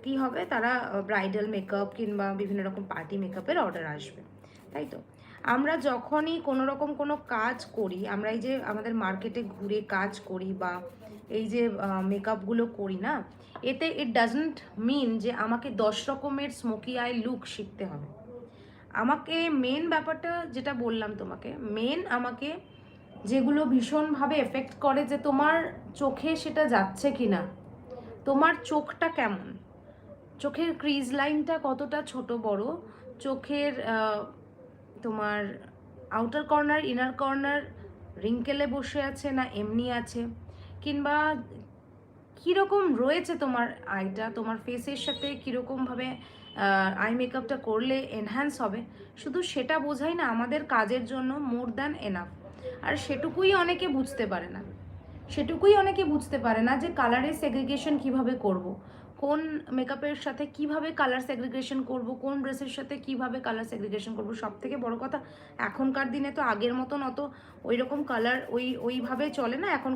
কি হবে, তারা ব্রাইডাল মেকআপ কিংবা বিভিন্ন রকম পার্টি মেকআপের অর্ডার আসবে, তাই তো? আমরা যখনই কোনো রকম কোনো কাজ করি, আমরা এই যে আমাদের মার্কেটে ঘুরে কাজ করি বা এই যে মেকআপগুলো করি না, এতে ইট ডাজন্ট মিন যে আমাকে 10 রকমের স্মোকি আই লুক শিখতে হবে। আমাকে মেন ব্যাপারটা যেটা বললাম তোমাকে, মেন আমাকে যেগুলো ভীষণভাবে এফেক্ট করে যে তোমার চোখে সেটা যাচ্ছে কি না, তোমার চোখটা কেমন, চোখের ক্রিজ লাইনটা কতটা ছোট বড়, চোখের তোমার আউটার কর্নার ইনার কর্নার রিঙ্কেলে বসে আছে না এমনি আছে, কিংবা কীরকম রয়েছে তোমার আইটা, তোমার ফেসের সাথে কীরকমভাবে আই মেকআপটা করলে এনহ্যান্স হবে, শুধু সেটা বোঝাই না আমাদের কাজের জন্য মোর দ্যান এনাফ। আর সেটুকুই অনেকে বুঝতে পারে না, সেটুকুই অনেকে বুঝতে পারে না যে কালারের সেগ্রিগেশন কিভাবে করব, কোন মেকআপের সাথে কিভাবে কালার সেগ্রিগেশন করব, কোন ড্রেসের সাথে কিভাবে কালার সেগ্রিগেশন করব। সব থেকে বড় কথা, এখনকার দিনে তো আগের মতন অত ওই রকম কালার ওইভাবে চলে না এখন।